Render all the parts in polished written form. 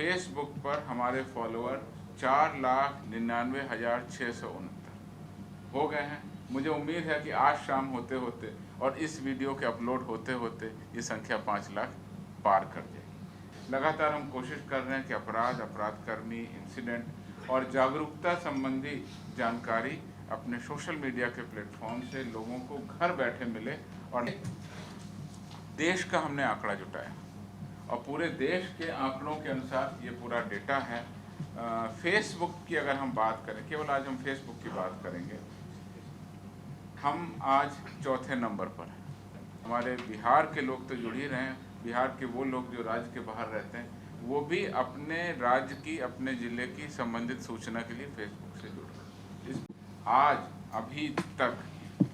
Facebook पर हमारे follower 4,99,669 हो गए हैं। मुझे उम्मीद है कि आज शाम होते होते और इस वीडियो के अपलोड होते होते ये संख्या 5 लाख पार कर जाएगी। लगातार हम कोशिश कर रहे हैं कि अपराधकर्मी, इंसिडेंट और जागरूकता संबंधी जानकारी अपने सोशल मीडिया के प्लेटफॉर्म से लोगों को घर बैठे मिले। और देश का हमने आंकड़ा जुटाया और पूरे देश के आंकड़ों के अनुसार ये पूरा डेटा है। फेसबुक की अगर हम बात करें, केवल आज हम फेसबुक की बात करेंगे, हम आज चौथे नंबर पर हैं। हमारे बिहार के लोग तो जुड़ ही रहे हैं। बिहार के वो लोग जो राज्य के बाहर रहते हैं वो भी अपने राज्य की, अपने ज़िले की संबंधित सूचना के लिए फेसबुक से जुड़ रहे हैं। आज अभी तक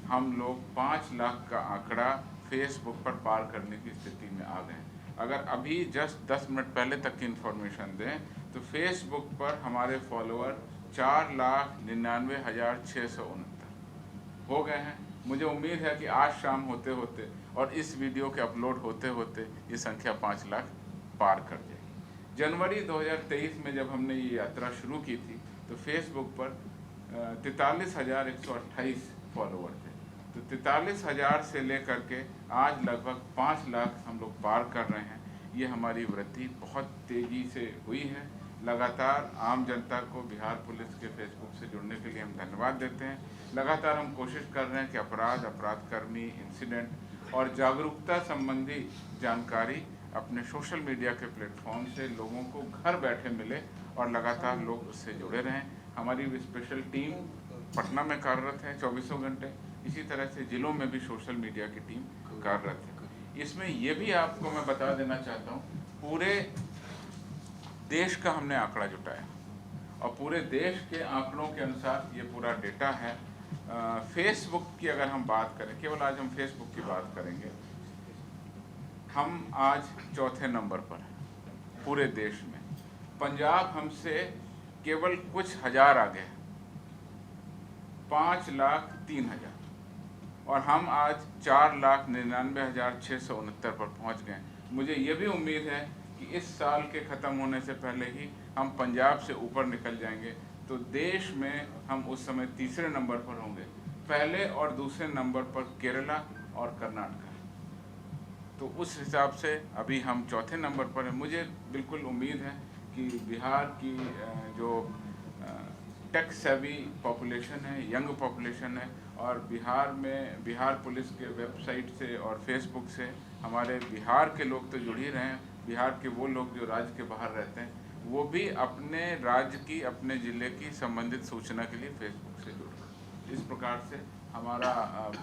हम लोग 5 लाख का आंकड़ा फेसबुक पर पार करने की स्थिति में आ गए हैं। अगर अभी जस्ट 10 मिनट पहले तक की इन्फॉर्मेशन दें तो फेसबुक पर हमारे फॉलोअर 4,99,669 हो गए हैं। मुझे उम्मीद है कि आज शाम होते होते और इस वीडियो के अपलोड होते होते ये संख्या 5 लाख पार कर जाएगी। जनवरी 2023 में जब हमने ये यात्रा शुरू की थी तो फेसबुक पर 43,128 फॉलोअर थे। तो 43,000 से लेकर के आज लगभग 5 लाख हम लोग पार कर रहे हैं। ये हमारी वृद्धि बहुत तेज़ी से हुई है। लगातार आम जनता को बिहार पुलिस के फेसबुक से जुड़ने के लिए हम धन्यवाद देते हैं। लगातार हम कोशिश कर रहे हैं कि अपराधकर्मी, इंसिडेंट और जागरूकता संबंधी जानकारी अपने सोशल मीडिया के प्लेटफॉर्म से लोगों को घर बैठे मिले और लगातार लोग उससे जुड़े रहें। हमारी स्पेशल टीम पटना में कार्यरत है 24 घंटे। इसी तरह से जिलों में भी सोशल मीडिया की टीम कार्यरत है। इसमें ये भी आपको मैं बता देना चाहता हूँ, पूरे देश का हमने आंकड़ा जुटाया और पूरे देश के आंकड़ों के अनुसार ये पूरा डेटा है। फेसबुक की अगर हम बात करें, केवल आज हम फेसबुक की बात करेंगे, हम आज चौथे नंबर पर हैं पूरे देश में। पंजाब हमसे केवल कुछ हज़ार आगे है, 5,03,000, और हम आज 4,99,669 पर पहुंच गए। मुझे ये भी उम्मीद है कि इस साल के ख़त्म होने से पहले ही हम पंजाब से ऊपर निकल जाएंगे तो देश में हम उस समय तीसरे नंबर पर होंगे। पहले और दूसरे नंबर पर केरला और कर्नाटक है। तो उस हिसाब से अभी हम चौथे नंबर पर हैं। मुझे बिल्कुल उम्मीद है कि बिहार की जो टेक सेवी पॉपुलेशन है, यंग पॉपुलेशन है, और बिहार में बिहार पुलिस के वेबसाइट से और फेसबुक से हमारे बिहार के लोग तो जुड़ ही रहे हैं। बिहार के वो लोग जो राज्य के बाहर रहते हैं वो भी अपने राज्य की, अपने ज़िले की संबंधित सूचना के लिए फेसबुक से जुड़ रहे हैं। इस प्रकार से हमारा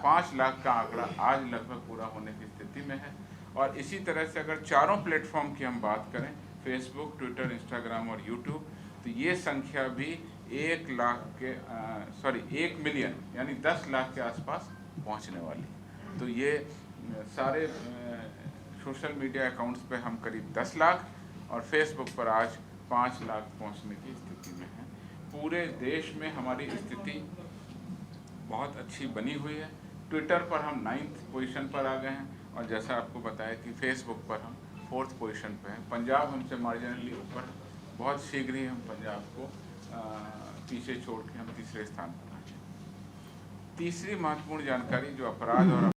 5 लाख का आंकड़ा आज लगभग पूरा होने की स्थिति में है। और इसी तरह से अगर चारों प्लेटफॉर्म की हम बात करें, फेसबुक, ट्विटर, इंस्टाग्राम और यूट्यूब, तो ये संख्या भी 1 मिलियन यानी 10 लाख के आसपास पहुंचने वाली। तो ये सारे सोशल मीडिया अकाउंट्स पे हम करीब 10 लाख और फेसबुक पर आज 5 लाख पहुंचने की स्थिति में है। पूरे देश में हमारी स्थिति बहुत अच्छी बनी हुई है। ट्विटर पर हम 9th पोजीशन पर आ गए हैं और जैसा आपको बताया कि फेसबुक पर हम 4th पोजीशन पे हैं। पंजाब हमसे मार्जिनली ऊपर, बहुत शीघ्र ही हम पंजाब को पीछे छोड़ के हम तीसरे स्थान पर पहुँचे। तीसरी महत्वपूर्ण जानकारी जो अपराध और